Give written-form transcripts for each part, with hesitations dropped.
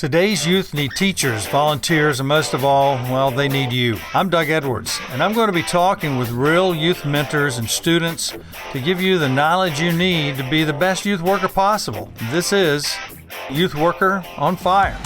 Today's youth need teachers, volunteers, and most of all, well, they need you. I'm Doug Edwards, and I'm going to be talking with real youth mentors and students to give you the knowledge you need to be the best youth worker possible. This is Youth Worker on Fire.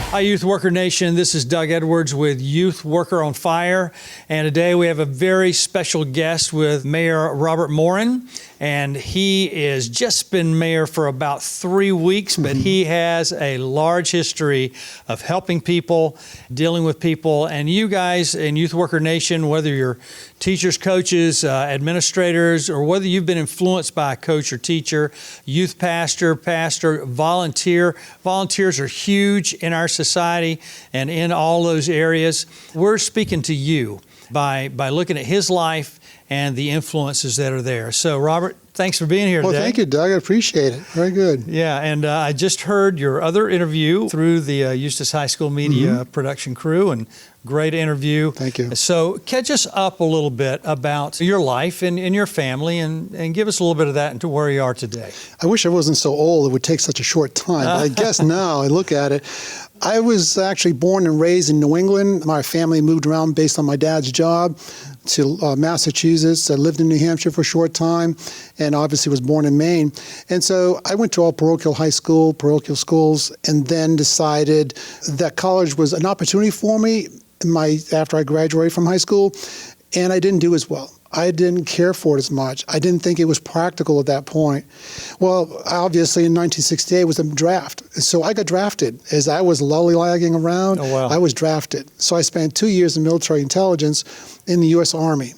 Hi, Youth Worker Nation. This is Doug Edwards with Youth Worker on Fire. And today we have a very special guest with Mayor Robert Morin. And he has just been mayor for about 3 weeks, but he has a large history of helping people, dealing with people. And you guys in Youth Worker Nation, whether you're teachers, coaches, administrators, or whether you've been influenced by a coach or teacher, youth pastor, volunteer. Volunteers are huge in our society and in all those areas. We're speaking to you by looking at his life and the influences that are there. So, Robert, thanks for being here today. Well, thank you, Doug. I appreciate it. Very good. Yeah, and I just heard your other interview through the Eustis High School Media production crew, and great interview. Thank you. So catch us up a little bit about your life and your family, and give us a little bit of that into where you are today. I wish I wasn't so old. It would take such a short time. But I guess now I look at it. I was actually born and raised in New England. My family moved around based on my dad's job to Massachusetts. I lived in New Hampshire for a short time, and obviously was born in Maine. And so I went to all parochial schools, and then decided that college was an opportunity for me after I graduated from high school, and I didn't do as well. I didn't care for it as much. I didn't think it was practical at that point. Well, obviously in 1968 was a draft. So I got drafted. As I was lollygagging around, I was drafted. So I spent 2 years in military intelligence in the U.S. Army.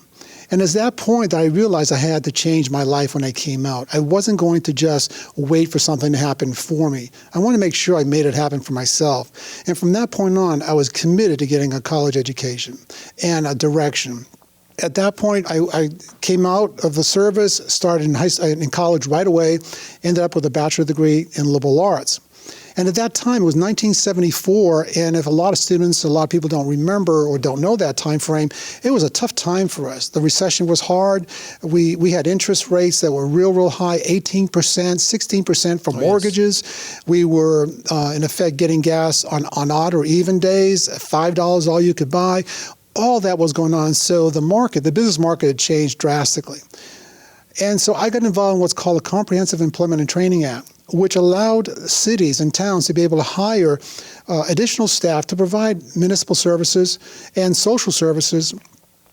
And it's that point that I realized I had to change my life when I came out. I wasn't going to just wait for something to happen for me. I wanted to make sure I made it happen for myself. And from that point on, I was committed to getting a college education and a direction. At that point, I came out of the service, started in college right away, ended up with a bachelor's degree in liberal arts. And at that time, it was 1974, and if a lot of people don't remember or don't know that time frame, it was a tough time for us. The recession was hard. We had interest rates that were real high, 18%, 16% for mortgages. We were, in effect, getting gas on odd or even days, $5 all you could buy. All that was going on. So the business market had changed drastically. And so I got involved in what's called a Comprehensive Employment and Training Act, which allowed cities and towns to be able to hire additional staff to provide municipal services and social services,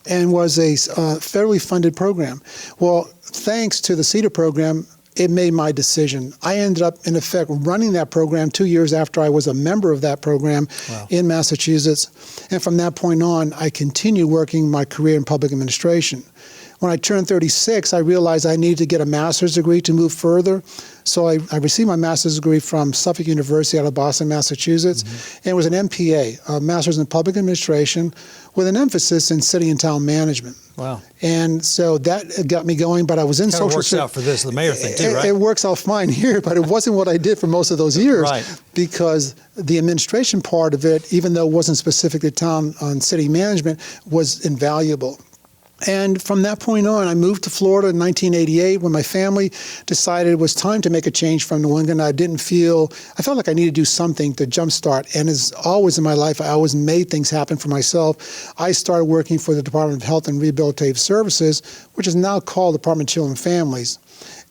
and was a federally funded program. Well, thanks to the CEDAR program, it made my decision. I ended up, in effect, running that program 2 years after I was a member of that program in Massachusetts. And from that point on, I continued working my career in public administration. When I turned 36, I realized I needed to get a master's degree to move further. So I received my master's degree from Suffolk University out of Boston, Massachusetts. And it was an MPA, a master's in public administration, with an emphasis in city and town management. Wow. And so that got me going, but I was in social service. It works out for the mayor thing too, right? It works out fine here, but it wasn't what I did for most of those years. Because the administration part of it, even though it wasn't specific to town on city management, was invaluable. And from that point on, I moved to Florida in 1988 when my family decided it was time to make a change from New England. I felt like I needed to do something to jumpstart. And as always in my life, I always made things happen for myself. I started working for the Department of Health and Rehabilitative Services, which is now called Department of Children and Families.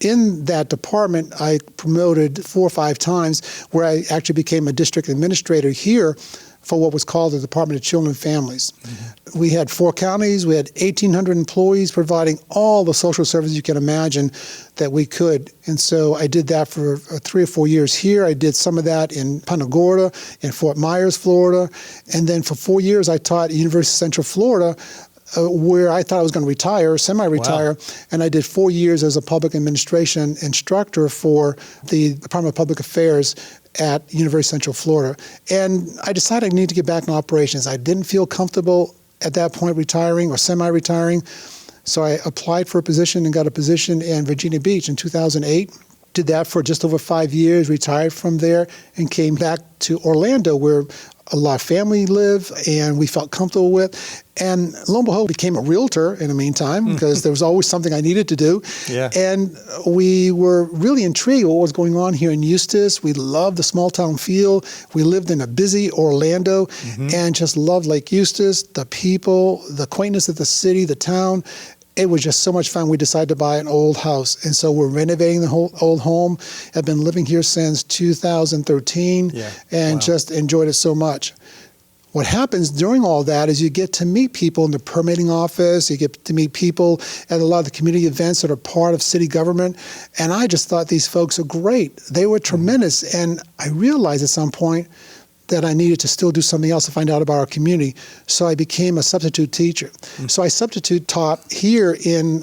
In that department, I promoted 4 or 5 times, where I actually became a district administrator here for what was called the Department of Children and Families. We had 4 counties, we had 1,800 employees providing all the social services you can imagine that we could. And so I did that for 3 or 4 years here. I did some of that in Punta Gorda, in Fort Myers, Florida. And then for 4 years, I taught at University of Central Florida, where I thought I was going to retire, semi-retire, and I did 4 years as a public administration instructor for the Department of Public Affairs at University of Central Florida. And I decided I need to get back in operations. I didn't feel comfortable at that point retiring or semi-retiring, so I applied for a position and got a position in Virginia Beach in 2008. Did that for just over 5 years, retired from there, and came back to Orlando, where a lot of family live and we felt comfortable with. And lo and behold, became a realtor in the meantime, because there was always something I needed to do. Yeah. And we were really intrigued with what was going on here in Eustis. We loved the small town feel. We lived in a busy Orlando and just loved Lake Eustis, the people, the quaintness of the city, the town. It was just so much fun. We decided to buy an old house. And so we're renovating the whole old home. I've been living here since 2013 and just enjoyed it so much. What happens during all that is you get to meet people in the permitting office. You get to meet people at a lot of the community events that are part of city government. And I just thought these folks are great. They were tremendous. And I realized at some point that I needed to still do something else to find out about our community. So I became a substitute teacher. So I substitute taught here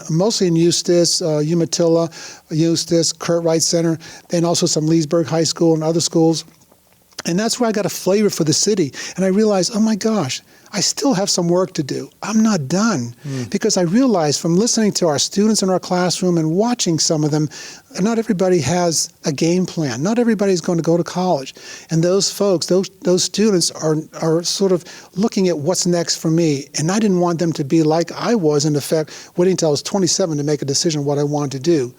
mostly in Eustis, Umatilla, Eustis, Kurt Wright Center, and also some Leesburg High School and other schools. And that's where I got a flavor for the city. And I realized, oh my gosh, I still have some work to do. I'm not done. Because I realized from listening to our students in our classroom and watching some of them, not everybody has a game plan. Not everybody's going to go to college. And those folks, those students are sort of looking at what's next for me. And I didn't want them to be like I was, in effect, waiting until I was 27 to make a decision what I wanted to do.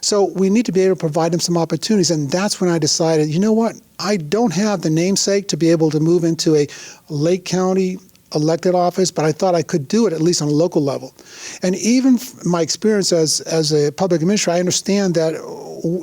So we need to be able to provide them some opportunities. And that's when I decided, you know what? I don't have the namesake to be able to move into a Lake County elected office, but I thought I could do it at least on a local level. And even my experience as a public administrator, I understand that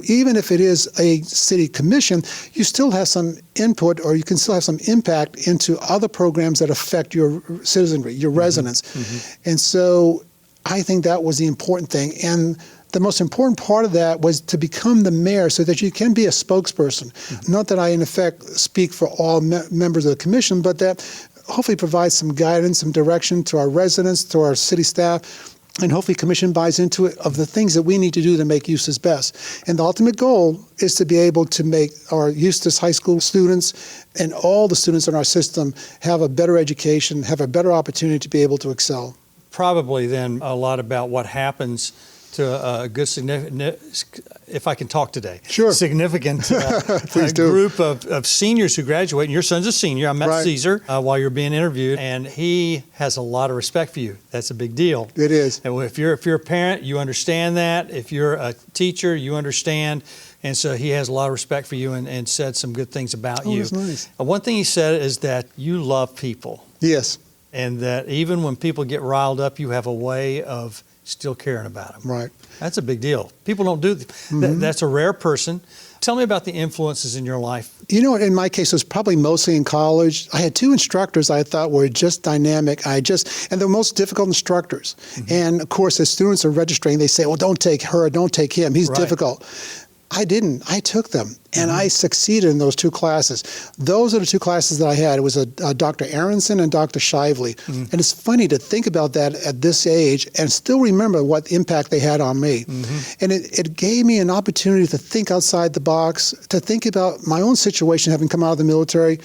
even if it is a city commission, you still have some input, or you can still have some impact into other programs that affect your citizenry, your residents. And so I think that was the important thing. And the most important part of that was to become the mayor so that you can be a spokesperson. Not that I, in effect, speak for all members of the commission, but that hopefully provides some guidance, some direction to our residents, to our city staff, and hopefully commission buys into it of the things that we need to do to make Eustis best. And the ultimate goal is to be able to make our Eustis high school students and all the students in our system have a better education, have a better opportunity to be able to excel. Probably then a lot about what happens to a good, if I can talk today, significant group of seniors who graduate. And your son's a senior. I met Cesar while you were being interviewed, and he has a lot of respect for you. That's a big deal. It is. And if you're a parent, you understand that. If you're a teacher, you understand. And so he has a lot of respect for you and said some good things about you. That's nice. One thing he said is that you love people. Yes. And that even when people get riled up, you have a way of still caring about them. Right. That's a big deal. People don't do that's a rare person. Tell me about the influences in your life. You know, in my case, it was probably mostly in college. I had two instructors I thought were just dynamic. And they're most difficult instructors. And of course, as students are registering, they say, well, don't take her, don't take him. He's difficult. I didn't. I took them, and I succeeded in those two classes. Those are the two classes that I had. It was a Dr. Aronson and Dr. Shively. And it's funny to think about that at this age and still remember what impact they had on me. And it gave me an opportunity to think outside the box, to think about my own situation having come out of the military,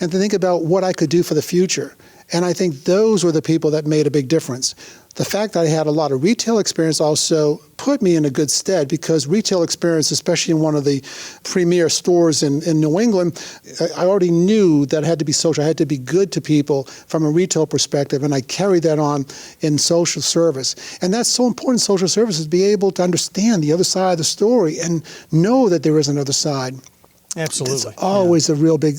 and to think about what I could do for the future. And I think those were the people that made a big difference. The fact that I had a lot of retail experience also put me in a good stead, because retail experience, especially in one of the premier stores in New England, I already knew that I had to be social. I had to be good to people from a retail perspective, and I carried that on in social service. And that's so important in social service, is be able to understand the other side of the story and know that there is another side. Absolutely. It's always a real big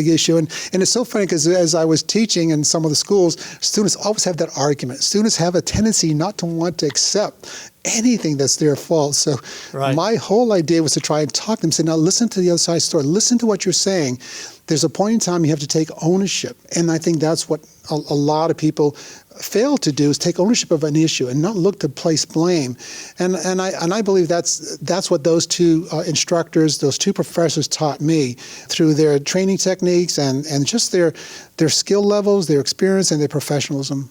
issue. And it's so funny, because as I was teaching in some of the schools, students always have that argument. Students have a tendency not to want to accept anything that's their fault. So my whole idea was to try and talk to them, say, now listen to the other side of the story. Listen to what you're saying. There's a point in time you have to take ownership. And I think that's what a lot of people fail to do, is take ownership of an issue and not look to place blame. And I believe that's what those two instructors, those two professors taught me through their training techniques and just their skill levels, their experience, and their professionalism.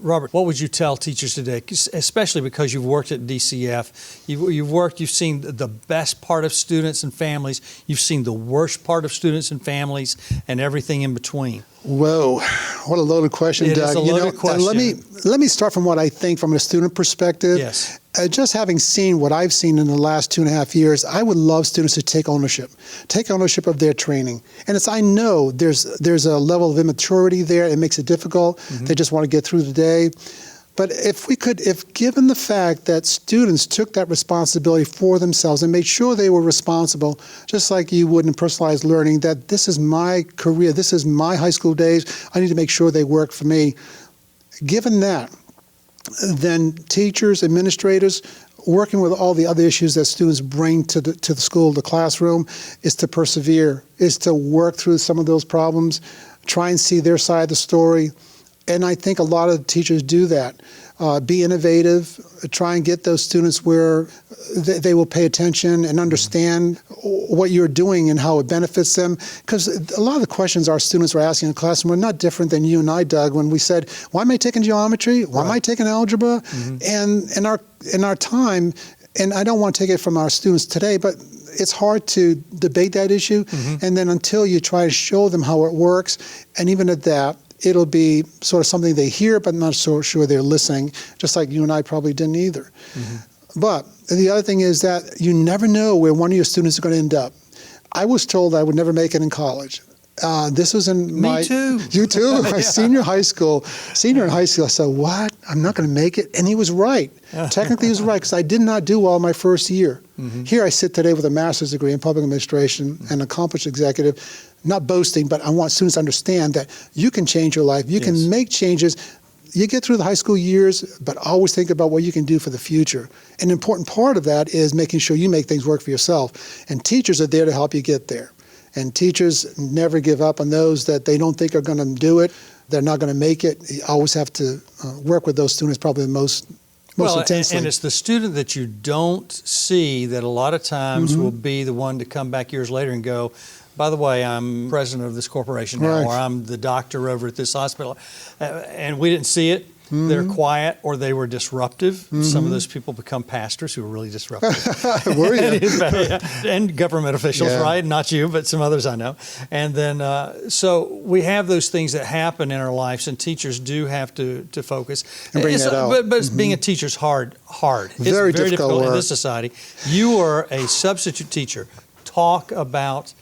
Robert, what would you tell teachers today, especially because you've worked at DCF? You've seen the best part of students and families. You've seen the worst part of students and families, and everything in between. Whoa, what a loaded question, Doug. It is a loaded question. Let me start from what I think from a student perspective. Yes. Just having seen what I've seen in the last 2.5 years, I would love students to take ownership of their training. And I know there's a level of immaturity there. It makes it difficult. They just want to get through the day. But if given the fact that students took that responsibility for themselves and made sure they were responsible, just like you would in personalized learning, that this is my career, this is my high school days, I need to make sure they work for me. Given that, then teachers, administrators, working with all the other issues that students bring to the school, the classroom, is to persevere, is to work through some of those problems, try and see their side of the story. And I think a lot of teachers do that. Be innovative, try and get those students where they will pay attention and understand what you're doing and how it benefits them. Because a lot of the questions our students were asking in the classroom were not different than you and I, Doug, when we said, why am I taking geometry? Why am I taking algebra? And in our time, and I don't want to take it from our students today, but it's hard to debate that issue. And then until you try to show them how it works, and even at that, it'll be sort of something they hear, but not so sure they're listening, just like you and I probably didn't either. But the other thing is that you never know where one of your students is going to end up. I was told I would never make it in college. This was in Me too. You too? My senior in high school, I said, what? I'm not going to make it? And he was right. Technically, he was right, because I did not do well my first year. Here I sit today with a master's degree in public administration, an accomplished executive, not boasting, but I want students to understand that you can change your life. You can make changes. You get through the high school years, but always think about what you can do for the future. An important part of that is making sure you make things work for yourself. And teachers are there to help you get there. And teachers never give up on those that they don't think are going to do it. They're not going to make it. You always have to work with those students probably the most intensely. And it's the student that you don't see that a lot of times will be the one to come back years later and go, by the way, I'm president of this corporation now, or I'm the doctor over at this hospital. And we didn't see it. They're quiet, or they were disruptive. Some of those people become pastors who are really disruptive. Were you? And government officials, right? Not you, but some others I know. And then, so we have those things that happen in our lives, and teachers do have to focus. And bring that out. But being a teacher's hard. It's Very difficult in this society. You are a substitute teacher. Talk about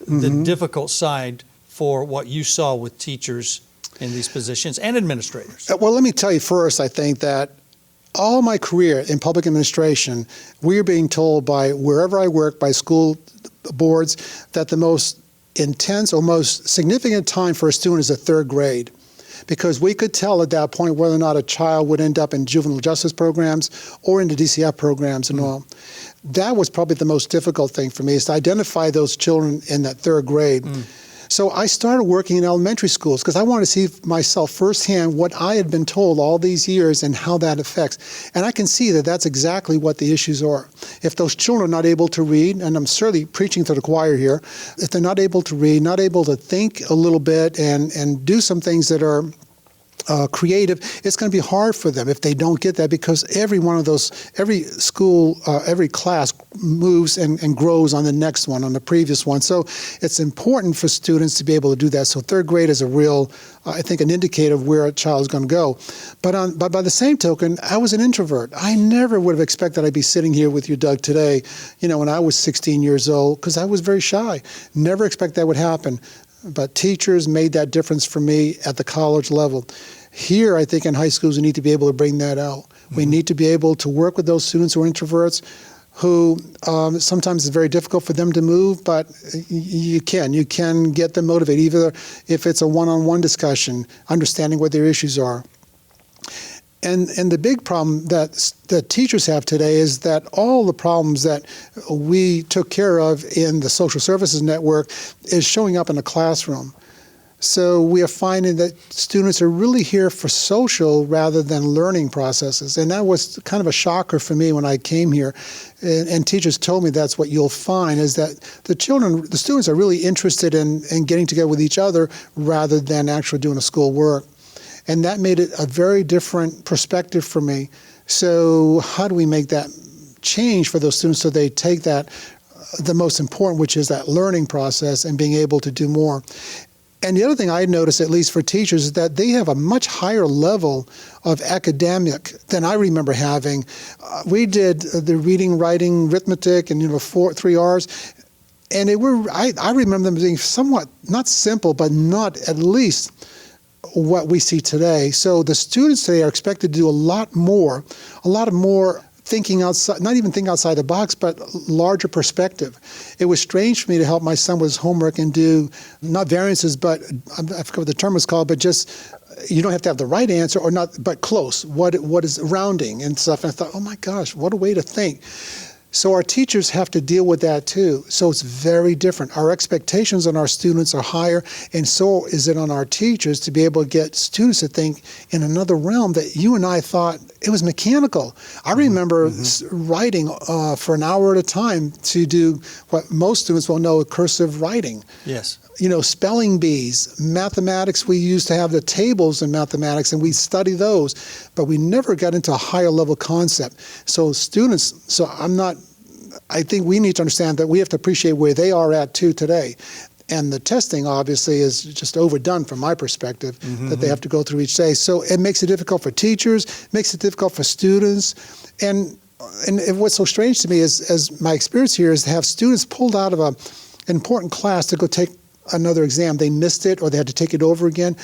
the difficult side for what you saw with teachers in these positions and administrators. Well, let me tell you first, I think that all my career in public administration, we're being told by wherever I work, by school boards, that the most intense or most significant time for a student is the third grade. Because we could tell at that point whether or not a child would end up in juvenile justice programs or in the DCF programs and all. That was probably the most difficult thing for me, is to identify those children in that third grade. So I started working in elementary schools because I wanted to see myself firsthand what I had been told all these years and how that affects. And I can see that that's exactly what the issues are. If those children are not able to read, and I'm certainly preaching to the choir here, if they're not able to read, not able to think a little bit and do some things that are creative, it's going to be hard for them if they don't get that, because every one of those, every school, every class moves and grows on the next one, on the previous one. So it's important for students to be able to do that. So third grade is a real, I think, an indicator of where a child is going to go. But by the same token, I was an introvert. I never would have expected I'd be sitting here with you, Doug, today, when I was 16 years old, because I was very shy. Never expect that would happen. But teachers made that difference for me at the college level. Here, I think in high schools, we need to be able to bring that out. We need to be able to work with those students who are introverts, who sometimes it's very difficult for them to move, but you can get them motivated, either if it's a one-on-one discussion, understanding what their issues are. And the big problem that teachers have today is that all the problems that we took care of in the social services network is showing up in the classroom. So we are finding that students are really here for social rather than learning processes. And that was kind of a shocker for me when I came here. And teachers told me that's what you'll find, is that the students are really interested in getting together with each other rather than actually doing the school work. And that made it a very different perspective for me. So how do we make that change for those students so they take that, the most important, which is that learning process, and being able to do more? And the other thing I noticed, at least for teachers, is that they have a much higher level of academic than I remember having. We did the reading, writing, arithmetic, and 3 R's, and I remember them being somewhat not simple, but not at least what we see today. So the students today are expected to do a lot more thinking outside, not even thinking outside the box, but larger perspective. It was strange for me to help my son with his homework and do not variances, but I forget what the term was called, but just, you don't have to have the right answer or not, but close. What is rounding and stuff. And I thought, oh my gosh, what a way to think. So our teachers have to deal with that too. So it's very different. Our expectations on our students are higher, and so is it on our teachers to be able to get students to think in another realm that you and I thought it was mechanical. I remember writing for an hour at a time to do what most students will know, cursive writing. Yes. Spelling bees, mathematics, we used to have the tables in mathematics, and we study those, but we never got into a higher level concept. So I think we need to understand that we have to appreciate where they are at too today. And the testing obviously is just overdone from my perspective, that they have to go through each day. So it makes it difficult for teachers, makes it difficult for students. And what's so strange to me is, as my experience here is to have students pulled out of an important class to go take another exam. They missed it or they had to take it over again.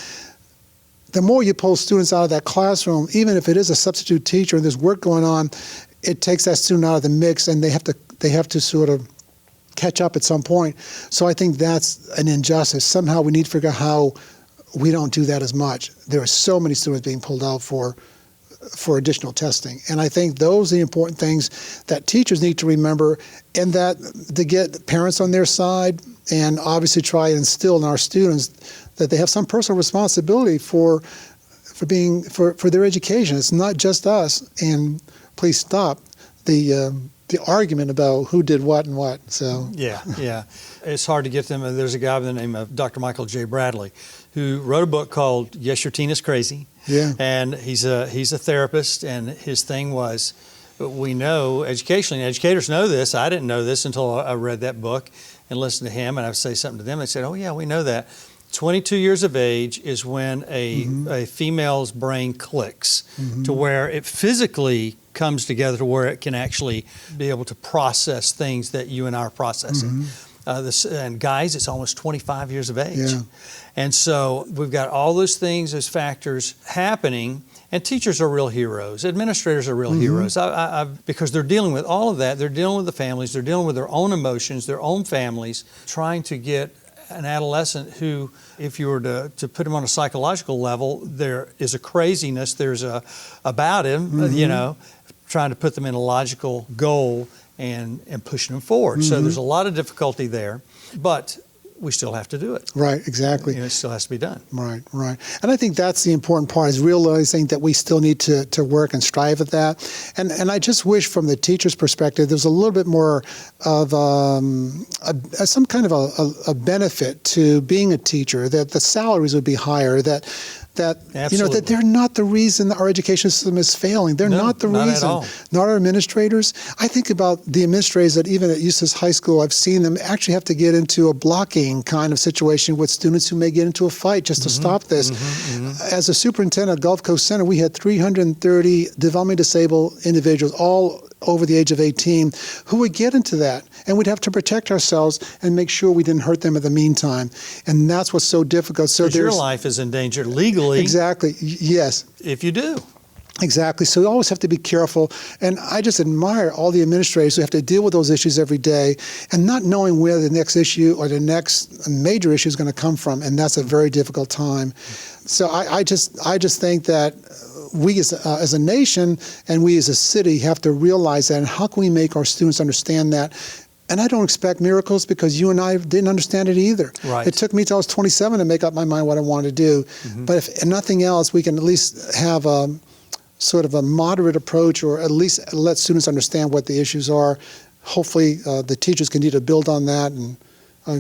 The more you pull students out of that classroom, even if it is a substitute teacher and there's work going on, it takes that student out of the mix, and they have to sort of catch up at some point. So I think that's an injustice. Somehow we need to figure out how we don't do that as much. There are so many students being pulled out for additional testing. And I think those are the important things that teachers need to remember, and that to get parents on their side, and obviously try and instill in our students that they have some personal responsibility for their education. It's not just us. And please stop the argument about who did what and what. So yeah, it's hard to get them. There's a guy by the name of Dr. Michael J. Bradley who wrote a book called Yes, Your Teen is Crazy. Yeah. And he's a therapist, and his thing was, we know educationally, and educators know this. I didn't know this until I read that book and listened to him, and I would say something to them. They said, oh yeah, we know that. 22 years of age is when a female's brain clicks to where it physically comes together to where it can actually be able to process things that you and I are processing. And guys, it's almost 25 years of age. Yeah. And so we've got all those things, those factors happening, and teachers are real heroes. Administrators are real heroes because they're dealing with all of that. They're dealing with the families. They're dealing with their own emotions, their own families, trying to get an adolescent who, if you were to put him on a psychological level, there is a craziness about him, trying to put them in a logical goal and pushing them forward. So there's a lot of difficulty there, but we still have to do it. Right, exactly. It still has to be done. Right. And I think that's the important part, is realizing that we still need to work and strive at that. And I just wish from the teacher's perspective, there's a little bit more of some kind of a benefit to being a teacher, that the salaries would be higher, that that they're not the reason our education system is failing. They're not the reason. At all. Not our administrators. I think about the administrators that even at Eustis High School, I've seen them actually have to get into a blocking kind of situation with students who may get into a fight just to stop this. As a superintendent at Gulf Coast Center, we had 330 developmentally disabled individuals, all over the age of 18, who would get into that, and we'd have to protect ourselves and make sure we didn't hurt them in the meantime. And that's what's so difficult. So your life is in danger legally. Exactly. Yes. If you do. Exactly. So we always have to be careful. And I just admire all the administrators who have to deal with those issues every day and not knowing where the next issue or the next major issue is going to come from. And that's a very difficult time. So I just think that we as a nation and we as a city have to realize that, and how can we make our students understand that? And I don't expect miracles, because you and I didn't understand it either. Right. It took me till I was 27 to make up my mind what I wanted to do. But if nothing else, we can at least have a sort of a moderate approach, or at least let students understand what the issues are. Hopefully the teachers can either build on that and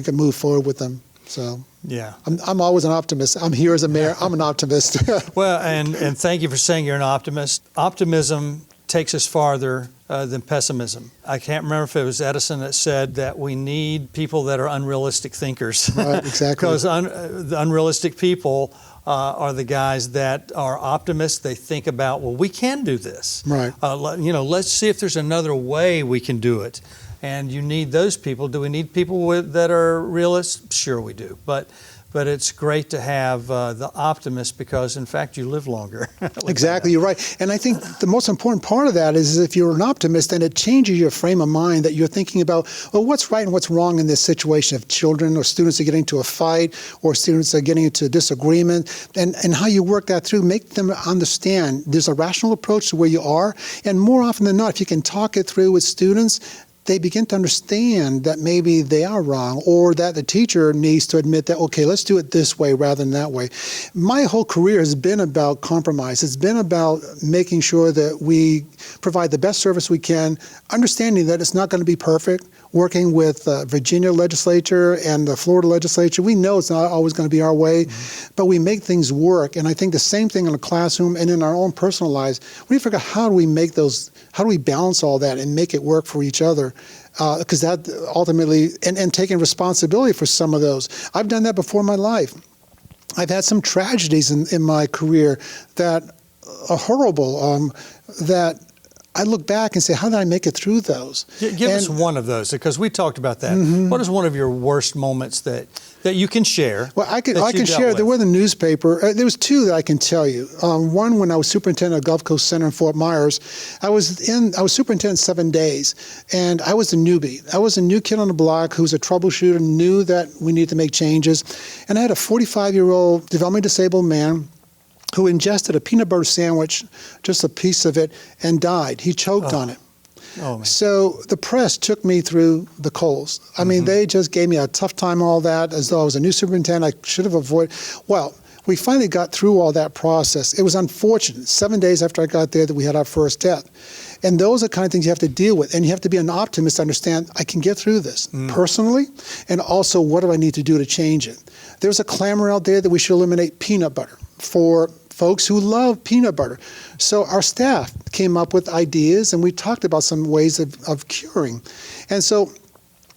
can move forward with them. So yeah, I'm always an optimist. I'm here as a mayor. I'm an optimist. Well, and thank you for saying you're an optimist. Optimism takes us farther than pessimism. I can't remember if it was Edison that said that we need people that are unrealistic thinkers. Right, exactly. Because the unrealistic people are the guys that are optimists. They think about, well, we can do this. Right. Let's see if there's another way we can do it. And you need those people. Do we need people that are realists? Sure we do. But it's great to have the optimists because, in fact, you live longer. Exactly, you're right. And I think the most important part of that is if you're an optimist, then it changes your frame of mind that you're thinking about, well, what's right and what's wrong in this situation if children or students are getting into a fight or students are getting into a disagreement, and how you work that through, make them understand there's a rational approach to where you are. And more often than not, if you can talk it through with students, they begin to understand that maybe they are wrong, or that the teacher needs to admit that, okay, let's do it this way rather than that way. My whole career has been about compromise. It's been about making sure that we provide the best service we can, understanding that it's not going to be perfect. Working with the Virginia legislature and the Florida legislature, we know it's not always going to be our way, but we make things work. And I think the same thing in the classroom and in our own personal lives. We need to figure out how do we balance all that and make it work for each other? Because that ultimately, and taking responsibility for some of those. I've done that before in my life. I've had some tragedies in my career that are horrible, that I look back and say, how did I make it through those? Give us one of those, because we talked about that. What is one of your worst moments that you can share? Well, I can share. There were the newspaper. There was two that I can tell you. One, when I was superintendent of Gulf Coast Center in Fort Myers, I was superintendent 7 days, and I was a newbie. I was a new kid on the block who was a troubleshooter, knew that we needed to make changes, and I had a 45-year-old developmentally disabled man who ingested a peanut butter sandwich, just a piece of it, and died. He choked on it. Oh, man. So the press took me through the coals. I mean, they just gave me a tough time, all that, as though I was a new superintendent. I should have avoided. Well, we finally got through all that process. It was unfortunate, 7 days after I got there, that we had our first death. And those are the kind of things you have to deal with. And you have to be an optimist to understand, I can get through this personally, and also what do I need to do to change it? There's a clamor out there that we should eliminate peanut butter for folks who love peanut butter. So our staff came up with ideas, and we talked about some ways of curing. And so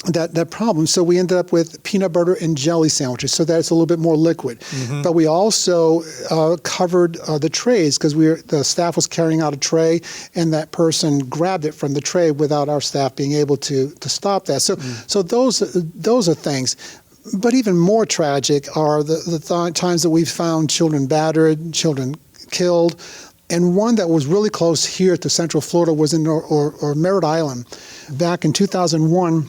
that problem. So we ended up with peanut butter and jelly sandwiches, so that it's a little bit more liquid. But we also covered the trays, because the staff was carrying out a tray, and that person grabbed it from the tray without our staff being able to stop that. So those are things. But even more tragic are the times that we've found children battered, children killed. And one that was really close here to Central Florida was in Merritt Island. Back in 2001,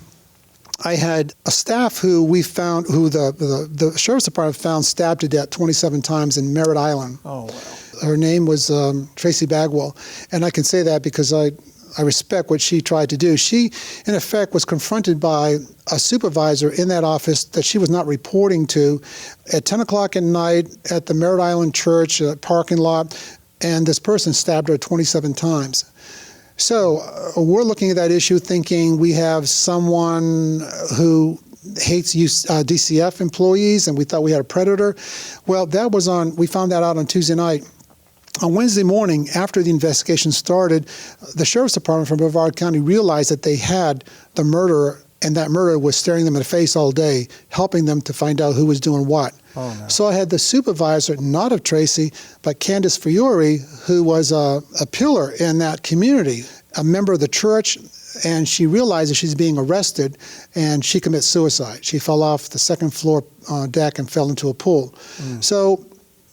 I had a staff who the Sheriff's Department found stabbed to death 27 times in Merritt Island. Oh, wow. Her name was Tracy Bagwell. And I can say that because I respect what she tried to do. She, in effect, was confronted by a supervisor in that office that she was not reporting to at 10 o'clock at night at the Merritt Island Church parking lot, and this person stabbed her 27 times. So we're looking at that issue thinking we have someone who hates DCF employees, and we thought we had a predator. Well, we found that out on Tuesday night. On Wednesday morning, after the investigation started, the Sheriff's Department from Brevard County realized that they had the murderer, and that murderer was staring them in the face all day, helping them to find out who was doing what. Oh, no. So I had the supervisor, not of Tracy, but Candace Fiore, who was a pillar in that community, a member of the church, and she realizes she's being arrested, and she commits suicide. She fell off the second floor deck and fell into a pool. So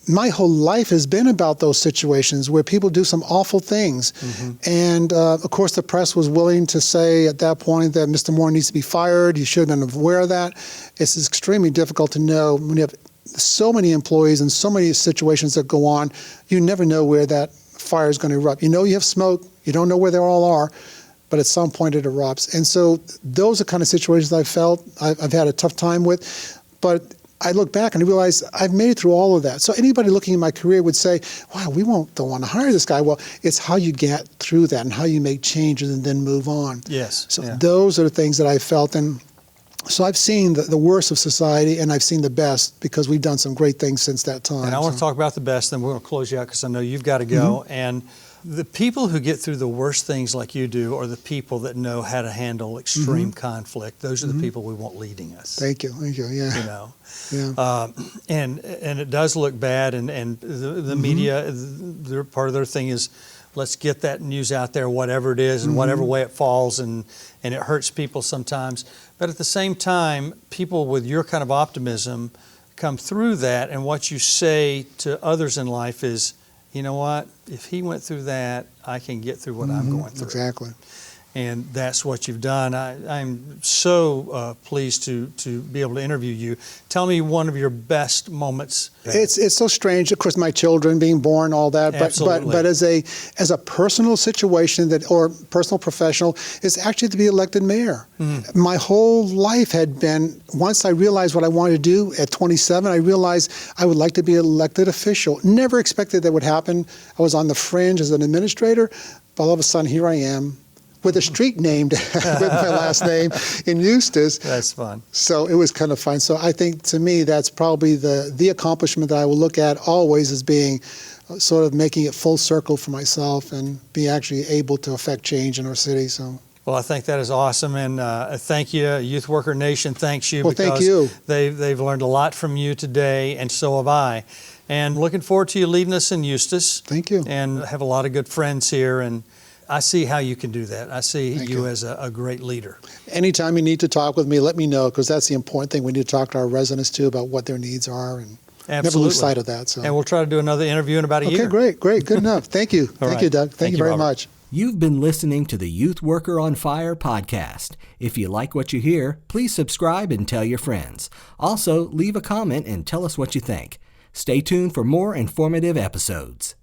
my whole life has been about those situations where people do some awful things. And of course, the press was willing to say at that point that Mr. Morin needs to be fired. You should have been aware of that. It's extremely difficult to know when you have so many employees and so many situations that go on. You never know where that fire is going to erupt. You know you have smoke. You don't know where they all are, but at some point it erupts. And so those are kind of situations I've felt I've had a tough time with. But I look back and I realize I've made it through all of that. So anybody looking at my career would say, wow, don't want to hire this guy. Well, it's how you get through that and how you make changes and then move on. Yes. So those are the things that I felt. And so I've seen the worst of society, and I've seen the best, because we've done some great things since that time. And I want to talk about the best, then we're going to close you out because I know you've got to go. And The people who get through the worst things like you do are the people that know how to handle extreme conflict. Those are the people we want leading us. Thank you. Yeah. You know, Yeah. and it does look bad, and the media, part of their thing is, let's get that news out there, whatever it is, and whatever way it falls, and it hurts people sometimes. But at the same time, people with your kind of optimism come through that, and what you say to others in life is, you know what, if he went through that, I can get through what I'm going through. Exactly. And that's what you've done. I'm so pleased to be able to interview you. Tell me one of your best moments. It's so strange. Of course, my children being born, all that. But as a personal situation or personal professional, is actually to be elected mayor. My whole life had been, once I realized what I wanted to do at 27, I realized I would like to be an elected official. Never expected that would happen. I was on the fringe as an administrator, but all of a sudden here I am, with a street named with my last name in Eustis. That's fun. So it was kind of fun. So I think, to me, that's probably the accomplishment that I will look at always as being sort of making it full circle for myself and be actually able to affect change in our city. So. Well, I think that is awesome, and thank you. Youth Worker Nation thanks you. Well, thank you. They've learned a lot from you today, and so have I. And looking forward to you leading us in Eustis. Thank you. And have a lot of good friends here, and I see how you can do that. I see you as a great leader. Anytime you need to talk with me, let me know, because that's the important thing. We need to talk to our residents, too, about what their needs are, and never lose sight of that. So. And we'll try to do another interview in about a year. Okay, great. Good enough. Thank you. Thank you, Doug. Thank you very much. You've been listening to the Youth Worker on Fire podcast. If you like what you hear, please subscribe and tell your friends. Also, leave a comment and tell us what you think. Stay tuned for more informative episodes.